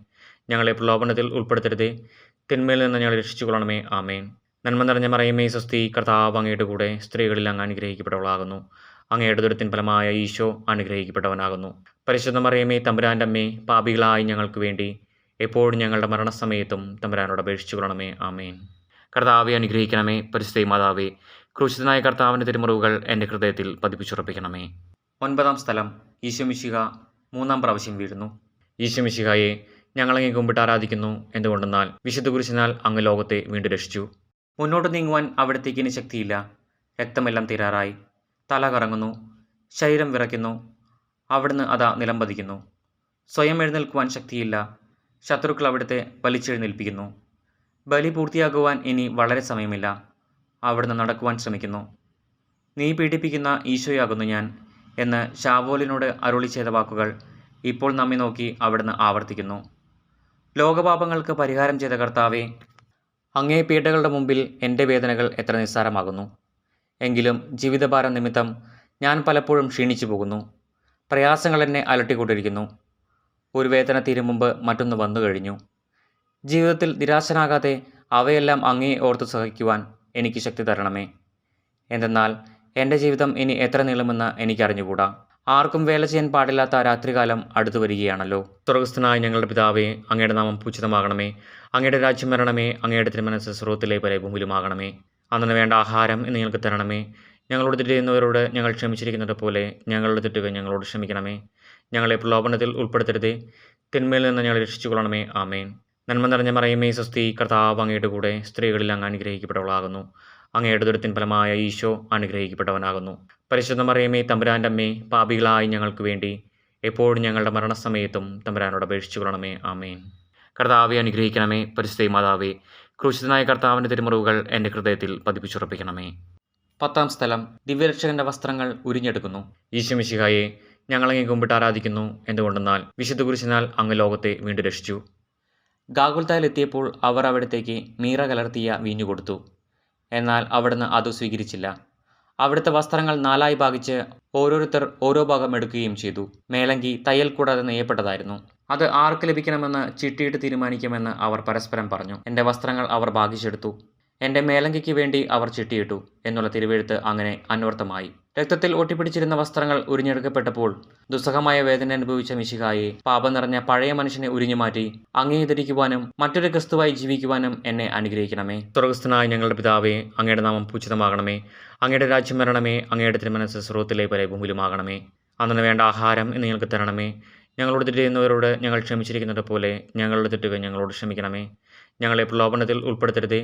ഞങ്ങളെ പ്രലോഭനത്തിൽ ഉൾപ്പെടുത്തരുതേ, തിന്മയിൽ നിന്ന് ഞങ്ങളെ രക്ഷിച്ചുകൊള്ളണമേ. ആമേൻ. നന്മ നിറഞ്ഞ മറിയമേ, സ്വസ്തി, കർത്താവ് അങ്ങയുടെ കൂടെ സ്ത്രീകളിൽ അങ്ങ് അനുഗ്രഹിക്കപ്പെട്ടവളാകുന്നു. അങ്ങയുടെ ഉദരത്തിൻ ഫലമായ ഈശോ അനുഗ്രഹിക്കപ്പെട്ടവനാകുന്നു. പരിശുദ്ധ മറിയമേ, തമ്പുരാൻ്റെ അമ്മേ, പാപികളായി ഞങ്ങൾക്ക് വേണ്ടി എപ്പോഴും ഞങ്ങളുടെ മരണസമയത്തും തമ്പുരാനോട് അപേക്ഷിച്ചുകൊള്ളണമേ. ആമേൻ. കർത്താവെ അനുഗ്രഹിക്കണമേ. പരിശുദ്ധ മാതാവേ, ക്രൂശിതനായ കർത്താവിൻ്റെ തിരുമുറിവുകൾ എൻ്റെ ഹൃദയത്തിൽ പതിപ്പിച്ചുറപ്പിക്കണമേ. 9-ാം സ്ഥലം. ഈശോമിശിഹ 3-ാം പ്രാവശ്യം വീഴുന്നു. ഈശോമിശിഹായെ ഞങ്ങളങ്ങേ കുമ്പിട്ട് ആരാധിക്കുന്നു. എന്തുകൊണ്ടെന്നാൽ വിശുദ്ധ കുരിശിനാൽ അങ്ങ് ലോകത്തെ വീണ്ടും രക്ഷിച്ചു. മുന്നോട്ട് നീങ്ങുവാൻ അവിടത്തേക്ക് ഇനി ശക്തിയില്ല. രക്തമെല്ലാം തീരാറായി. തല കറങ്ങുന്നു. ശരീരം വിറയ്ക്കുന്നു. അവിടുന്ന് അതാ നിലംപതിക്കുന്നു. സ്വയം എഴുന്നേൽക്കുവാൻ ശക്തിയില്ല. ശത്രുക്കൾ അവിടുത്തെ വലിച്ചെഴുന്നേൽപ്പിക്കുന്നു. ബലി പൂർത്തിയാകുവാൻ ഇനി വളരെ സമയമില്ല. അവിടുന്ന് നടക്കുവാൻ ശ്രമിക്കുന്നു. നീ പീഡിപ്പിക്കുന്ന ഈശോയാകുന്നു ഞാൻ എന്ന് ശാവോലിനോട് അരുളി ചെയ്ത വാക്കുകൾ ഇപ്പോൾ നമ്മെ നോക്കി അവിടുന്ന് ആവർത്തിക്കുന്നു. ലോകപാപങ്ങൾക്ക് പരിഹാരം ചെയ്ത കർത്താവെ, അങ്ങേ പീഡകളുടെ മുമ്പിൽ എൻ്റെ വേദനകൾ എത്ര നിസ്സാരമാകുന്നു. എങ്കിലും ജീവിതഭാരം നിമിത്തം ഞാൻ പലപ്പോഴും ക്ഷീണിച്ചു പോകുന്നു. പ്രയാസങ്ങൾ എന്നെ അലട്ടിക്കൊണ്ടിരിക്കുന്നു. ഒരു വേദന തീരും മുമ്പ് മറ്റൊന്ന് വന്നു കഴിഞ്ഞു. ജീവിതത്തിൽ നിരാശനാകാതെ അവയെല്ലാം അങ്ങേ ഓർത്ത് സഹിക്കുവാൻ എനിക്ക് ശക്തി തരണമേ. എന്തെന്നാൽ എൻ്റെ ജീവിതം ഇനി എത്ര നീളുമെന്ന് എനിക്കറിഞ്ഞുകൂടാ. ആർക്കും വേല ചെയ്യാൻ പാടില്ലാത്ത രാത്രികാലം അടുത്തു വരികയാണല്ലോ. സ്വർഗ്ഗസ്ഥനായ ഞങ്ങളുടെ പിതാവേ, അങ്ങയുടെ നാമം പൂജിതമാകണമേ. അങ്ങയുടെ രാജ്യം വരണമേ. അങ്ങയുടെ തിരുമനസ്സ് സ്വർഗ്ഗത്തിലെ പോലെ ഭൂമിയിലുമാകണമേ. അന്നു വേണ്ട ആഹാരം ഇന്ന് ഞങ്ങൾക്ക് തരണമേ. ഞങ്ങളോട് തെറ്റ് ചെയ്യുന്നവരോട് ഞങ്ങൾ ക്ഷമിച്ചിരിക്കുന്നത് പോലെ ഞങ്ങളുടെ തെറ്റുകൾ ഞങ്ങളോട് ക്ഷമിക്കണമേ. ഞങ്ങളെ പ്രലോഭനത്തിൽ ഉൾപ്പെടുത്തരുതേ, തിന്മയിൽ നിന്ന് ഞങ്ങളെ രക്ഷിച്ചുകൊള്ളണമേ. ആമേൻ. നന്മ നിറഞ്ഞ മറിയമേ, സ്വസ്തി, കർത്താവ് അങ്ങയുടെ കൂടെ സ്ത്രീകളിൽ അങ്ങ് അനുഗ്രഹിക്കപ്പെട്ടവളാകുന്നു. അങ്ങയുടെ ഉദരത്തിൻ ഫലമായ ഈശോ അനുഗ്രഹിക്കപ്പെട്ടവനാകുന്നു. പരിശുദ്ധ മറിയമേ, തമ്പുരാൻ്റെ അമ്മേ, പാപികളായി ഞങ്ങൾക്ക് വേണ്ടി എപ്പോഴും ഞങ്ങളുടെ മരണസമയത്തും തമ്പുരാനോട് അപേക്ഷിച്ചു കൊള്ളണമേ. ആമേൻ. കർത്താവെ അനുഗ്രഹിക്കണമേ. പരിശുദ്ധ മാതാവേ, ക്രൂശിതനായ കർത്താവിൻ്റെ തിരുമുറിവുകൾ എൻ്റെ ഹൃദയത്തിൽ പതിപ്പിച്ചുറപ്പിക്കണമേ. 10-ാം സ്ഥലം. ദിവ്യരക്ഷകന്റെ വസ്ത്രങ്ങൾ ഉരിഞ്ഞെടുക്കുന്നു. ഈശോമിശിഹായെ, ഞങ്ങളങ്ങേ കുമ്പിട്ട് ആരാധിക്കുന്നു. എന്തുകൊണ്ടെന്നാൽ വിശുദ്ധ കുരിശിനാൽ അങ്ങ് ലോകത്തെ വീണ്ടും രക്ഷിച്ചു. ഗാഗുൽത്തായിലെത്തിയപ്പോൾ അവർ അവിടത്തേക്ക് മീറ കലർത്തിയ വീഞ്ഞു കൊടുത്തു. എന്നാൽ അവിടുന്ന് അത് സ്വീകരിച്ചില്ല. അവിടുത്തെ വസ്ത്രങ്ങൾ 4 ഭാഗിച്ച് ഓരോരുത്തർ ഓരോ ഭാഗം എടുക്കുകയും ചെയ്തു. മേലങ്കി തയ്യൽ കൂടാതെ നെയ്യപ്പെട്ടതായിരുന്നു. അത് ആർക്ക് ലഭിക്കണമെന്ന് ചിട്ടിയിട്ട് തീരുമാനിക്കുമെന്ന് അവർ പരസ്പരം പറഞ്ഞു. എൻ്റെ വസ്ത്രങ്ങൾ അവർ ഭാഗിച്ചെടുത്തു, എൻ്റെ മേലങ്കിക്ക് വേണ്ടി അവർ ചിട്ടിയിട്ടു എന്നുള്ള തിരുവെഴുത്ത് അങ്ങനെ അന്വർത്ഥമായി. രക്തത്തിൽ ഒട്ടിപ്പിടിച്ചിരുന്ന വസ്ത്രങ്ങൾ ഉരിഞ്ഞെടുക്കപ്പെട്ടപ്പോൾ ദുസ്സഹമായ വേദന അനുഭവിച്ച മിശിഹായെ, പാപം നിറഞ്ഞ പഴയ മനുഷ്യനെ ഉരിഞ്ഞുമാറ്റി അങ്ങേ ധരിക്കുവാനും മറ്റൊരു ക്രിസ്തുവായി ജീവിക്കുവാനും എന്നെ അനുഗ്രഹിക്കണമേ. സ്വർഗ്ഗസ്ഥനായ ഞങ്ങളുടെ പിതാവേ, അങ്ങയുടെ നാമം പൂജിതമാകണമേ. അങ്ങയുടെ രാജ്യം വരണമേ. അങ്ങയുടെ തിരുമനസ്സ് സ്വർഗ്ഗത്തിലെ പോലെ ഭൂമിയിലുമാകണമേ. അന്നു വേണ്ട ആഹാരം ഇന്ന് ഞങ്ങൾക്ക് തരണമേ. ഞങ്ങളോട് തെറ്റ് ചെയ്യുന്നവരോട് ഞങ്ങൾ ക്ഷമിച്ചിരിക്കുന്നത് പോലെ ഞങ്ങളുടെ തെറ്റുകൾ ഞങ്ങളോട് ക്ഷമിക്കണമേ. ഞങ്ങളെ പ്രലോഭനത്തിൽ ഉൾപ്പെടുത്തരുതേ,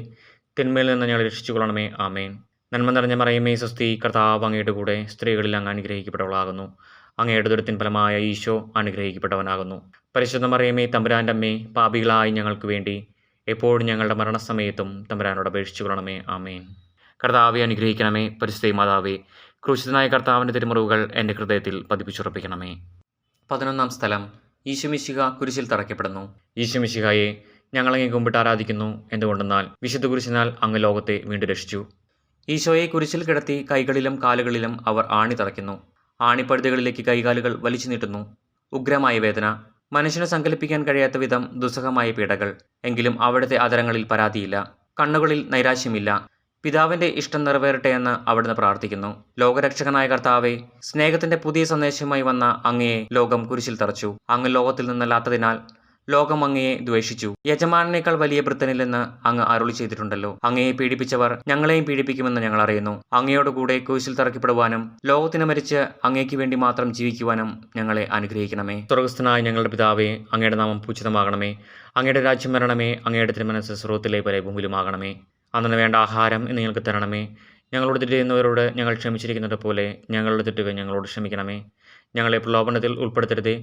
തിന്മയിൽ നിന്ന് ഞങ്ങളെ രക്ഷിച്ചുകൊള്ളണമേ. ആമേൻ. നന്മ നിറഞ്ഞ മറിയമേ, സ്വസ്തി, കർത്താവ് അങ്ങയുടെ കൂടെ സ്ത്രീകളിൽ അങ്ങ് അനുഗ്രഹിക്കപ്പെട്ടവളാകുന്നു. അങ്ങയുടെ ദുരിതത്തിൻ ഫലമായ ഈശോ അനുഗ്രഹിക്കപ്പെട്ടവനാകുന്നു. പരിശുദ്ധ മറിയമേ, തമ്പുരാൻ്റെ അമ്മേ, പാപികളായി ഞങ്ങൾക്ക് വേണ്ടി എപ്പോഴും ഞങ്ങളുടെ മരണസമയത്തും തമ്പുരാനോട് അപേക്ഷിച്ചു കൊള്ളണമേ. ആമേൻ. കർത്താവെ അനുഗ്രഹിക്കണമേ. പരിശുദ്ധ മാതാവേ, ക്രൂശിതനായ കർത്താവിൻ്റെ തിരുമുറിവുകൾ എൻ്റെ ഹൃദയത്തിൽ പതിപ്പിച്ചുറപ്പിക്കണമേ. 11-ാം സ്ഥലം. ഈശോമിശിഹ കുരിശിൽ തറയ്ക്കപ്പെടുന്നു. ഈശോമിശിഹായെ, ഞങ്ങളങ്ങേ കുമ്പിട്ട് ആരാധിക്കുന്നു. എന്തുകൊണ്ടെന്നാൽ വിശുദ്ധ കുരിശിനാൽ അങ്ങ് ലോകത്തെ വീണ്ടും രക്ഷിച്ചു. ഈശോയെ കുരിശിൽ കിടത്തി കൈകളിലും കാലുകളിലും അവർ ആണി തറയ്ക്കുന്നു. ആണിപ്പഴുതുകളിലേക്ക് കൈകാലുകൾ വലിച്ചു നീട്ടുന്നു. ഉഗ്രമായ വേദന, മനുഷ്യന് സങ്കല്പിക്കാൻ കഴിയാത്ത വിധം ദുസ്സഹമായ പീഡകൾ. എങ്കിലും അവിടുത്തെ അതരങ്ങളിൽ പരാതിയില്ല, കണ്ണുകളിൽ നൈരാശ്യമില്ല. പിതാവിൻ്റെ ഇഷ്ടം നിറവേറട്ടെ എന്ന് അവിടുന്ന് പ്രാർത്ഥിക്കുന്നു. ലോകരക്ഷകനായ കർത്താവെ, സ്നേഹത്തിന്റെ പുതിയ സന്ദേശവുമായി വന്ന അങ്ങയെ ലോകം കുരിശിൽ തറച്ചു. അങ്ങ് ലോകത്തിൽ നിന്നല്ലാത്തതിനാൽ ലോകം അങ്ങയെ ദ്വേഷിച്ചു. യജമാനേക്കാൾ വലിയ ഭൃത്യനില്ലെന്ന് അങ്ങ് അരുളി ചെയ്തിട്ടുണ്ടല്ലോ. അങ്ങയെ പീഡിപ്പിച്ചവർ ഞങ്ങളെയും പീഡിപ്പിക്കുമെന്ന് ഞങ്ങൾ അറിയുന്നു. അങ്ങയോടുകൂടെ കുരിശിൽ തറയ്ക്കപ്പെടുവാനും ലോകത്തിന് മരിച്ച് അങ്ങേക്ക് വേണ്ടി മാത്രം ജീവിക്കുവാനും ഞങ്ങളെ അനുഗ്രഹിക്കണമേ. സ്വർഗ്ഗസ്ഥനായ ഞങ്ങളുടെ പിതാവേ, അങ്ങയുടെ നാമം പൂജിതമാകണമേ. അങ്ങയുടെ രാജ്യം വരണമേ. അങ്ങയുടെ തിരുമനസ്സ് സ്വർഗ്ഗത്തിലെ പോലെ ഭൂമിയിലുമാകണമേ. അന്നു വേണ്ട ആഹാരം ഇന്ന് ഞങ്ങൾക്ക് തരണമേ. ഞങ്ങളോട് തെറ്റ് ചെയ്യുന്നവരോട് ഞങ്ങൾ ക്ഷമിച്ചിരിക്കുന്നത് പോലെ ഞങ്ങളുടെ തെറ്റുകൾ ഞങ്ങളോട് ക്ഷമിക്കണമേ. ഞങ്ങളെ പ്രലോഭനത്തിൽ ഉൾപ്പെടുത്തരുതേ,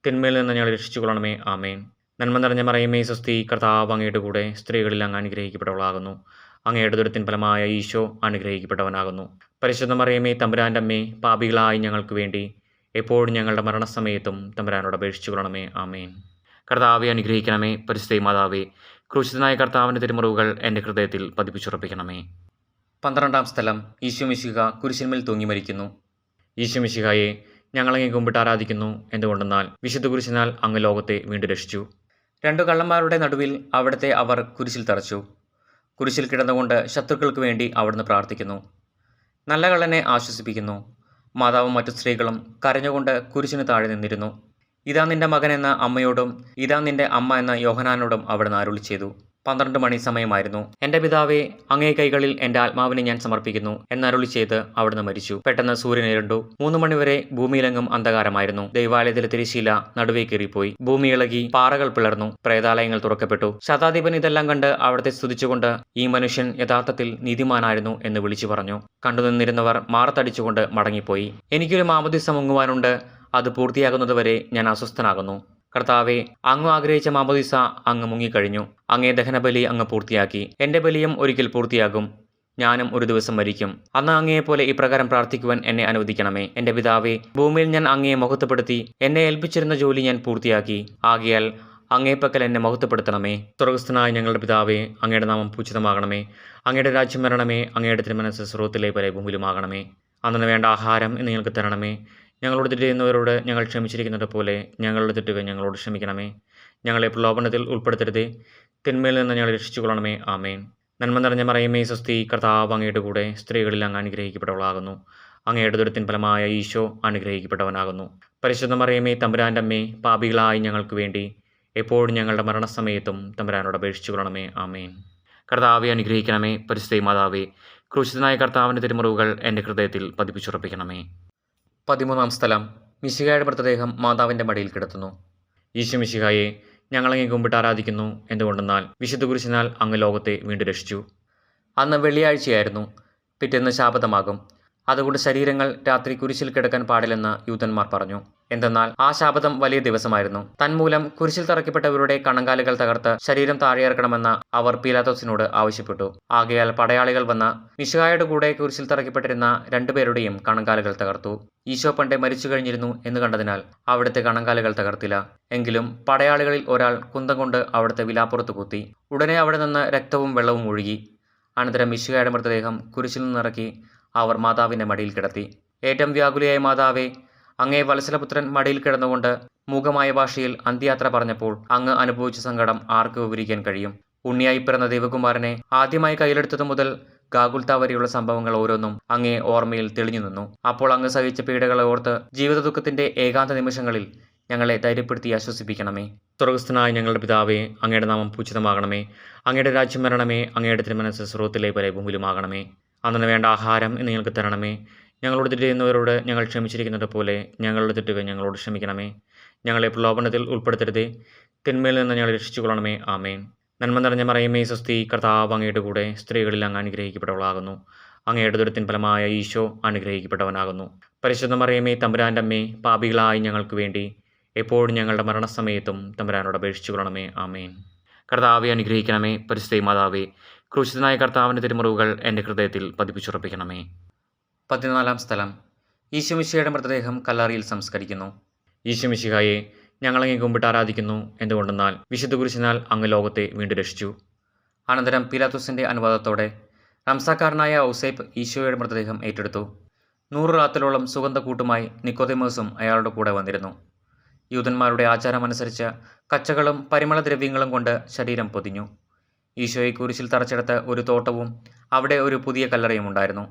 തിന്മയിൽ നിന്ന് ഞങ്ങളെ രക്ഷിച്ചുകൊള്ളണമേ. ആമേൻ. നന്മ നിറഞ്ഞ മറിയമേ, സ്വസ്തി, കർത്താവ് അങ്ങയുടെ കൂടെ സ്ത്രീകളിൽ അങ്ങ് അനുഗ്രഹിക്കപ്പെട്ടവളാകുന്നു. അങ്ങയുടെ ദുരിതത്തിൻ ഫലമായ ഈശോ അനുഗ്രഹിക്കപ്പെട്ടവനാകുന്നു. പരിശുദ്ധ മറിയമേ, തമ്പുരാൻ്റെ അമ്മേ, പാപികളായി ഞങ്ങൾക്ക് വേണ്ടി എപ്പോഴും ഞങ്ങളുടെ മരണസമയത്തും തമ്പുരാനോട് അപേക്ഷിച്ചു കൊള്ളണമേ. ആമേൻ. കർത്താവെ അനുഗ്രഹിക്കണമേ. പരിശുദ്ധ മാതാവേ, ക്രൂശിതനായ കർത്താവിൻ്റെ തിരുമുറിവുകൾ എൻ്റെ ഹൃദയത്തിൽ പതിപ്പിച്ചുറപ്പിക്കണമേ. 12-ാം സ്ഥലം. ഈശോമിശിഹ കുരിശിന്മേൽ തൂങ്ങി മരിക്കുന്നു. ഈശോമിശിഹായെ, ഞങ്ങളങ്ങേ കുമ്പിട്ട് ആരാധിക്കുന്നു. എന്തുകൊണ്ടെന്നാൽ വിശുദ്ധ കുരിശിനാൽ അങ്ങ് ലോകത്തെ വീണ്ടും രക്ഷിച്ചു. 2 കള്ളന്മാരുടെ നടുവിൽ അവിടുത്തെ അവർ കുരിശിൽ തറച്ചു. കുരിശിൽ കിടന്നുകൊണ്ട് ശത്രുക്കൾക്ക് വേണ്ടി അവിടുന്ന് പ്രാർത്ഥിക്കുന്നു. നല്ല കള്ളനെ ആശ്വസിപ്പിക്കുന്നു. മാതാവും മറ്റു സ്ത്രീകളും കരഞ്ഞുകൊണ്ട് കുരിശിന് താഴെ നിന്നിരുന്നു. ഇതാ നിന്റെ മകൻ എന്ന അമ്മയോടും ഇതാ നിന്റെ അമ്മ എന്ന യോഹനാനോടും അവിടുന്ന് അരുളി ചെയ്തു. 12 മണി സമയമായിരുന്നു. എൻ്റെ പിതാവേ, അങ്ങേ കൈകളിൽ എൻ്റെ ആത്മാവിനെ ഞാൻ സമർപ്പിക്കുന്നു എന്നരുളി ചെയ്ത് അവിടുന്ന് മരിച്ചു. പെട്ടെന്ന് സൂര്യൻ ഇരുണ്ടു. 3 മണിവരെ ഭൂമിയിലെങ്ങും അന്ധകാരമായിരുന്നു. ദൈവാലയത്തിലെ തിരശ്ശീല നടുവേ കീറിപ്പോയി. ഭൂമി ഇളകി, പാറകൾ പിളർന്നു, പ്രേതാലയങ്ങൾ തുറക്കപ്പെട്ടു. ശതാധിപൻ ഇതെല്ലാം കണ്ട് അവിടുത്തെ സ്തുതിച്ചുകൊണ്ട്, ഈ മനുഷ്യൻ യഥാർത്ഥത്തിൽ നീതിമാനായിരുന്നു എന്ന് വിളിച്ചു പറഞ്ഞു. കണ്ടുനിന്നിരുന്നവർ മാറത്തടിച്ചുകൊണ്ട് മടങ്ങിപ്പോയി. എനിക്കൊരു മാമോദീസ മുങ്ങുവാനുണ്ട്, അത് പൂർത്തിയാകുന്നതുവരെ ഞാൻ അസ്വസ്ഥനാകുന്നു. കർത്താവെ, അങ്ങ് ആഗ്രഹിച്ച മാമോദീസ അങ്ങ് മുങ്ങിക്കഴിഞ്ഞു. അങ്ങേ ദഹനബലി അങ്ങ് പൂർത്തിയാക്കി. എൻ്റെ ബലിയും ഒരിക്കൽ പൂർത്തിയാകും. ഞാനും ഒരു ദിവസം മരിക്കും. അന്ന് അങ്ങയെപ്പോലെ ഇപ്രകാരം പ്രാർത്ഥിക്കുവാൻ എന്നെ അനുവദിക്കണമേ. എൻ്റെ പിതാവേ, ഭൂമിയിൽ ഞാൻ അങ്ങയെ മഹത്വപ്പെടുത്തി. എന്നെ ഏൽപ്പിച്ചിരുന്ന ജോലി ഞാൻ പൂർത്തിയാക്കി. ആകയാൽ അങ്ങേപ്പക്കൽ എന്നെ മഹത്വപ്പെടുത്തണമേ. സ്വർഗ്ഗസ്ഥനായ ഞങ്ങളുടെ പിതാവേ, അങ്ങയുടെ നാമം പൂജിതമാകണമേ. അങ്ങയുടെ രാജ്യം വരണമേ. അങ്ങയുടെ തിരുമനസ്സ് സ്വർഗ്ഗത്തിലെ പോലെ ഭൂമിയിലുമാകണമേ. അന്നു വേണ്ട ആഹാരം ഇന്ന് ഞങ്ങൾക്ക് തരണമേ. ഞങ്ങളോട് തെറ്റ് ചെയ്യുന്നവരോട് ഞങ്ങൾ ക്ഷമിച്ചിരിക്കുന്നത് പോലെ ഞങ്ങളുടെ തെറ്റുകൾ ഞങ്ങളോട് ക്ഷമിക്കണമേ. ഞങ്ങളെ പ്രലോഭനത്തിൽ ഉൾപ്പെടുത്തരുതേ, തിന്മയിൽ നിന്ന് ഞങ്ങളെ രക്ഷിച്ചുകൊള്ളണമേ. ആമേൻ. നന്മ നിറഞ്ഞ മറിയമേ, സ്വസ്തി, കർത്താവ് അങ്ങയുടെ കൂടെ സ്ത്രീകളിൽ അങ്ങ് അനുഗ്രഹിക്കപ്പെട്ടവളാകുന്നു. അങ്ങയുടെ ദുരിതത്തിൻ ഫലമായ ഈശോ അനുഗ്രഹിക്കപ്പെട്ടവനാകുന്നു. പരിശുദ്ധ മറിയമേ, തമ്പുരാൻ്റെ അമ്മേ, പാപികളായി ഞങ്ങൾക്ക് വേണ്ടി എപ്പോഴും ഞങ്ങളുടെ മരണസമയത്തും തമ്പുരാനോട് അപേക്ഷിച്ചു കൊള്ളണമേ. ആമേൻ. കർത്താവെ അനുഗ്രഹിക്കണമേ. പരിശുദ്ധ മാതാവേ, ക്രൂശിതനായ കർത്താവിൻ്റെ തിരുമുറിവുകൾ എൻ്റെ ഹൃദയത്തിൽ പതിപ്പിച്ചുറപ്പിക്കണമേ. 13-ാം സ്ഥലം. മിശിഹായുടെ മൃതദേഹം മാതാവിൻ്റെ മടിയിൽ കിടത്തുന്നു. ഈശോമിശിഹായെ, ഞങ്ങളങ്ങേ കുമ്പിട്ട് ആരാധിക്കുന്നു. എന്തുകൊണ്ടെന്നാൽ വിശുദ്ധ കുരിശിനാൽ അങ്ങ് ലോകത്തെ വീണ്ടും രക്ഷിച്ചു. അന്ന് വെള്ളിയാഴ്ചയായിരുന്നു. പിറ്റേന്ന് ശാബതമാകും. അതുകൊണ്ട് ശരീരങ്ങൾ രാത്രി കുരിശിൽ കിടക്കാൻ പാടില്ലെന്ന് യൂതന്മാർ പറഞ്ഞു. എന്തെന്നാൽ ആ ശാപതം വലിയ ദിവസമായിരുന്നു. തന്മൂലം കുരിശിൽ തറയ്ക്കപ്പെട്ടവരുടെ കണങ്കാലുകൾ തകർത്ത് ശരീരം താഴെയിറക്കണമെന്ന് അവർ പീലാത്തോസിനോട് ആവശ്യപ്പെട്ടു. ആകയാൽ പടയാളികൾ വന്ന് മിശിഹായുടെ കൂടെ കുരിശിൽ തറയ്ക്കപ്പെട്ടിരുന്ന രണ്ടുപേരുടെയും കണങ്കാലുകൾ തകർത്തു. ഈശോ പണ്ടേ മരിച്ചു കഴിഞ്ഞിരുന്നു എന്ന് കണ്ടതിനാൽ അവിടുത്തെ കണങ്കാലുകൾ തകർത്തില്ല. എങ്കിലും പടയാളികളിൽ ഒരാൾ കുന്തം കൊണ്ട് അവിടുത്തെ വിലാപ്പുറത്ത് കുത്തി. ഉടനെ അവിടെ നിന്ന് രക്തവും വെള്ളവും ഒഴുകി. അനന്തരം മിശിഹായുടെ മൃതദേഹം കുരിശിൽ നിന്നിറക്കി അവർ മാതാവിന്റെ മടിയിൽ കിടത്തി. ഏറ്റവും വ്യാകുലയായ മാതാവേ, അങ്ങേ വത്സലപുത്രൻ മടിയിൽ കിടന്നുകൊണ്ട് മൂകമായ ഭാഷയിൽ അന്ത്യയാത്ര പറഞ്ഞപ്പോൾ അങ്ങ് അനുഭവിച്ച സങ്കടം ആർക്ക് വിവരിക്കാൻ കഴിയും? ഉണ്ണിയായി പിറന്ന ദൈവകുമാരനെ ആദ്യമായി കയ്യിലെടുത്തതു മുതൽ ഗാഗുൽത്ത വരെയുള്ള സംഭവങ്ങൾ ഓരോന്നും അങ്ങേ ഓർമ്മയിൽ തെളിഞ്ഞു നിന്നു. അപ്പോൾ അങ്ങ് സഹിച്ച പീഡകളെ ഓർത്ത് ജീവിത ദുഃഖത്തിന്റെ ഏകാന്ത നിമിഷങ്ങളിൽ ഞങ്ങളെ ധൈര്യപ്പെടുത്തി ആശ്വസിപ്പിക്കണമേ. സ്വർഗസ്ഥനായ ഞങ്ങളുടെ പിതാവേ, അങ്ങയുടെ നാമം പൂജിതമാകണമേ. അങ്ങയുടെ രാജ്യം വരണമേ. അങ്ങയുടെ തിരുമനസ്സ് സ്വർഗ്ഗത്തിലെ പോലെ ഭൂമിയിലുമാകണമേ. അന്നു വേണ്ട ആഹാരം ഇന്ന് ഞങ്ങൾക്ക് തരണമേ. ഞങ്ങളോട് തെറ്റ് ചെയ്യുന്നവരോട് ഞങ്ങൾ ക്ഷമിച്ചിരിക്കുന്നത് പോലെ ഞങ്ങളുടെ തെറ്റുകൾ ഞങ്ങളോട് ക്ഷമിക്കണമേ. ഞങ്ങളെ പ്രലോഭനത്തിൽ ഉൾപ്പെടുത്തരുതേ, തിന്മയിൽ നിന്ന് ഞങ്ങളെ രക്ഷിച്ചുകൊള്ളണമേ. ആമേൻ. നന്മ നിറഞ്ഞ മറിയമേ സ്വസ്തി, കർത്താവ് അങ്ങയുടെ കൂടെ സ്ത്രീകളിൽ അങ്ങ് അനുഗ്രഹിക്കപ്പെട്ടവളാകുന്നു. അങ്ങയുടെ ദുരിതത്തിൻ ഫലമായ ഈശോ അനുഗ്രഹിക്കപ്പെട്ടവനാകുന്നു. പരിശുദ്ധ മറിയമേ, തമ്പുരാൻ്റെ അമ്മേ, പാപികളായി ഞങ്ങൾക്ക് വേണ്ടി എപ്പോഴും ഞങ്ങളുടെ മരണസമയത്തും തമ്പുരാനോട് അപേക്ഷിച്ചുകൊള്ളണമേ. ആമേൻ. കർത്താവെ അനുഗ്രഹിക്കണമേ. പരിശുദ്ധ മാതാവേ, ക്രൂശിതനായ കർത്താവിൻ്റെ തിരുമുറിവുകൾ എൻ്റെ ഹൃദയത്തിൽ പതിപ്പിച്ചുറപ്പിക്കണമേ. 14 സ്ഥലം. ഈശോമിശിഹായുടെ മൃതദേഹം കല്ലറയിൽ സംസ്കരിക്കുന്നു. ഈശോമിശിഹായെ ഞങ്ങളങ്ങേ കുമ്പിട്ട് ആരാധിക്കുന്നു. എന്തുകൊണ്ടെന്നാൽ വിശുദ്ധ കുരിശിനാൽ അങ്ങ് ലോകത്തെ വീണ്ടും രക്ഷിച്ചു. അനന്തരം പീലാത്തോസിൻ്റെ അനുവാദത്തോടെ റംസാക്കാരനായ ഔസേപ്പ് ഈശോയുടെ മൃതദേഹം ഏറ്റെടുത്തു. 100 റാത്തലോളം സുഗന്ധക്കൂട്ടുമായി നിക്കോദെമോസും അയാളുടെ കൂടെ വന്നിരുന്നു. യൂതന്മാരുടെ ആചാരമനുസരിച്ച് കച്ചകളും പരിമളദ്രവ്യങ്ങളും കൊണ്ട് ശരീരം പൊതിഞ്ഞു. ഈശോയെ കുരിശിൽ തറച്ചെടുത്ത് ഒരു തോട്ടവും അവിടെ ഒരു പുതിയ കല്ലറയും ഉണ്ടായിരുന്നു.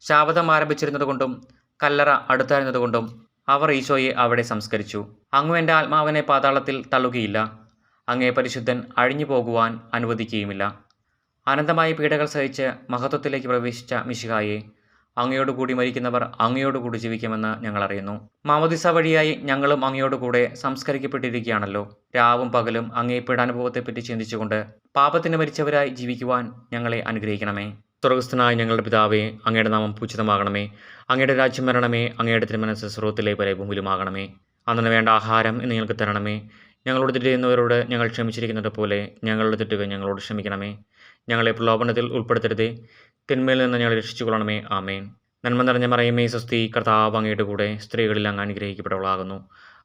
ശാപതം ആരംഭിച്ചിരുന്നതുകൊണ്ടും കല്ലറ അടുത്തായിരുന്നതുകൊണ്ടും അവർ ഈശോയെ അവിടെ സംസ്കരിച്ചു. അങ്ങ് എൻ്റെ ആത്മാവിനെ പാതാളത്തിൽ തള്ളുകയില്ല. അങ്ങേ പരിശുദ്ധൻ അഴിഞ്ഞു പോകുവാൻ അനുവദിക്കുകയുമില്ല. അനന്തമായ പീഡകൾ സഹിച്ച് മഹത്വത്തിലേക്ക് പ്രവേശിച്ച മിശിഹായെ, അങ്ങയോടുകൂടി മരിക്കുന്നവർ അങ്ങയോടുകൂടി ജീവിക്കുമെന്ന് ഞങ്ങൾ അറിയുന്നു. മാമോദിസ വഴിയായി ഞങ്ങളും അങ്ങയോടുകൂടെ സംസ്കരിക്കപ്പെട്ടിരിക്കുകയാണല്ലോ. രാവും പകലും അങ്ങേ പീഡാനുഭവത്തെപ്പറ്റി ചിന്തിച്ചുകൊണ്ട് പാപത്തിന് മരിച്ചവരായി ജീവിക്കുവാൻ ഞങ്ങളെ അനുഗ്രഹിക്കണമേ. സ്വർഗസ്ഥനായ ഞങ്ങളുടെ പിതാവേ, അങ്ങയുടെ നാമം പൂജിതമാകണമേ. അങ്ങയുടെ രാജ്യം വരണമേ. അങ്ങയുടെ തിരുമനസ്സ് സ്വർഗ്ഗത്തിലെ പോലെ ഭൂമിയിലുമാകണമേ. അന്നു വേണ്ട ആഹാരം ഇന്ന് ഞങ്ങൾക്ക് തരണമേ. ഞങ്ങളോട് തെറ്റ് ചെയ്യുന്നവരോട് ഞങ്ങൾ ക്ഷമിച്ചിരിക്കുന്നത് പോലെ ഞങ്ങളുടെ തെറ്റുകൾ ഞങ്ങളോട് ക്ഷമിക്കണമേ. ഞങ്ങളെ പ്രലോഭനത്തിൽ ഉൾപ്പെടുത്തരുതേ, തിന്മയിൽ നിന്ന് ഞങ്ങളെ രക്ഷിച്ചുകൊള്ളണമേ. ആമേൻ. നന്മ നിറഞ്ഞ മറിയമേ സ്വസ്തി, കർത്താവ് അങ്ങയുടെ കൂടെ സ്ത്രീകളിൽ അങ്ങ് അനുഗ്രഹിക്കപ്പെട്ടവളാകുന്നു.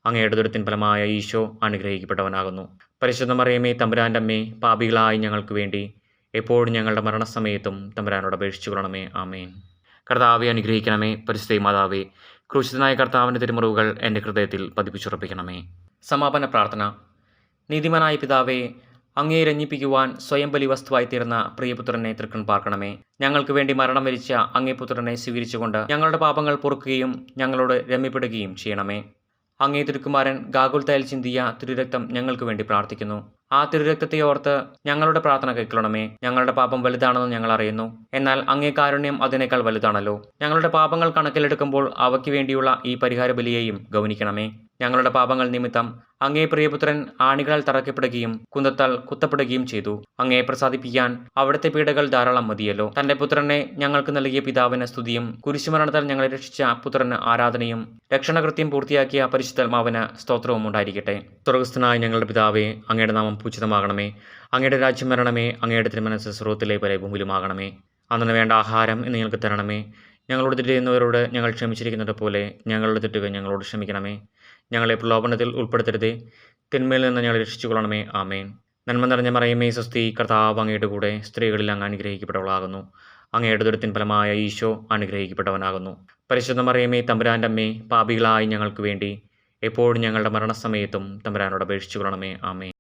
അങ്ങയുടെ ദുരിതത്തിൻ ഫലമായ ഈശോ അനുഗ്രഹിക്കപ്പെട്ടവനാകുന്നു. പരിശുദ്ധ മറിയമേ, തമ്പുരാൻ്റെ അമ്മേ, പാപികളായി ഞങ്ങൾക്ക് വേണ്ടി എപ്പോഴും ഞങ്ങളുടെ മരണസമയത്തും തമ്പുരാനോട് അപേക്ഷിച്ചുകൊള്ളണമേ. ആമേൻ. കർത്താവെ അനുഗ്രഹിക്കണമേ. പരിശുദ്ധ മാതാവേ, ക്രൂശിതനായ കർത്താവിൻ്റെ തിരുമുറിവുകൾ എൻ്റെ ഹൃദയത്തിൽ പതിപ്പിച്ചുറപ്പിക്കണമേ. സമാപന പ്രാർത്ഥന. നീതിമാനായ പിതാവേ, അങ്ങയെ രഞ്ജിപ്പിക്കുവാൻ സ്വയം ബലി വസ്തുവായി തീർന്ന പ്രിയപുത്രനെ തൃക്കൺ പാർക്കണമേ. ഞങ്ങൾക്ക് വേണ്ടി മരണം വരിച്ച അങ്ങേ പുത്രനെ സ്വീകരിച്ചുകൊണ്ട് ഞങ്ങളുടെ പാപങ്ങൾ പൊറുക്കുകയും ഞങ്ങളോട് രമ്യപ്പെടുകയും ചെയ്യണമേ. അങ്ങേ തിരുക്കുമാരൻ ഗാഗുൽത്തയിൽ ചിന്തിയ തിരുരക്തം ഞങ്ങൾക്ക് വേണ്ടി പ്രാർത്ഥിക്കുന്നു. ആ തിരുരക്തത്തെ ഓർത്ത് ഞങ്ങളുടെ പ്രാർത്ഥന കൈക്കൊള്ളണമേ. ഞങ്ങളുടെ പാപം വലുതാണെന്ന് ഞങ്ങൾ അറിയുന്നു. എന്നാൽ അങ്ങേ കാരുണ്യം അതിനേക്കാൾ വലുതാണല്ലോ. ഞങ്ങളുടെ പാപങ്ങൾ കണക്കിലെടുക്കുമ്പോൾ അവയ്ക്ക് വേണ്ടിയുള്ള ഈ പരിഹാര ബലിയെയും ഗൗനിക്കണമേ. ഞങ്ങളുടെ പാപങ്ങൾ നിമിത്തം അങ്ങേ പ്രിയപുത്രൻ ആണികളാൽ തറയ്ക്കപ്പെടുകയും കുന്തത്താൽ കുത്തപ്പെടുകയും ചെയ്തു. അങ്ങയെ പ്രസാദിപ്പിക്കാൻ അവിടുത്തെ പീഡകൾ ധാരാളം മതിയല്ലോ. തന്റെ പുത്രനെ ഞങ്ങൾക്ക് നൽകിയ പിതാവിന് സ്തുതിയും കുരിശുമരണത്താൽ ഞങ്ങളെ രക്ഷിച്ച പുത്രന് ആരാധനയും രക്ഷണകൃത്യം പൂർത്തിയാക്കിയ പരിശുദ്ധാത്മാവിന് സ്തോത്രവും ഉണ്ടായിരിക്കട്ടെ. സ്വർഗസ്ഥനായ ഞങ്ങളുടെ പിതാവേ, അങ്ങയുടെ നാമം പൂജിതമാകണമേ. അങ്ങയുടെ രാജ്യം വരണമേ. അങ്ങയുടെ തിരുമനസ്സ് സ്വർഗ്ഗത്തിലെ പോലെ ഭൂമിയിലുമാകണമേ. അന്നു വേണ്ട ആഹാരം ഇന്ന് ഞങ്ങൾക്ക് തരണമേ. ഞങ്ങളോട് തെറ്റ് ചെയ്യുന്നവരോട് ഞങ്ങൾ ക്ഷമിച്ചിരിക്കുന്നത് പോലെ ഞങ്ങളുടെ തെറ്റുകൾ ഞങ്ങളോട് ക്ഷമിക്കണമേ. ഞങ്ങളെ പ്രലോഭനത്തിൽ ഉൾപ്പെടുത്തരുതേ, തിന്മയിൽ നിന്ന് ഞങ്ങളെ രക്ഷിച്ചുകൊള്ളണമേ. ആമേൻ. നന്മ നിറഞ്ഞ മറിയമേ സ്വസ്തി, കർത്താവ് അങ്ങയുടെ കൂടെ സ്ത്രീകളിൽ അങ്ങ് അനുഗ്രഹിക്കപ്പെട്ടവളാകുന്നു. അങ്ങയുടെ ദുരിതത്തിൻ ഫലമായ ഈശോ അനുഗ്രഹിക്കപ്പെട്ടവനാകുന്നു. പരിശുദ്ധ മറിയമേ, തമ്പുരാൻ്റെ അമ്മേ, പാപികളായി ഞങ്ങൾക്ക് വേണ്ടി എപ്പോഴും ഞങ്ങളുടെ മരണസമയത്തും തമ്പുരാനോട് അപേക്ഷിച്ചുകൊള്ളണമേ. ആമേൻ.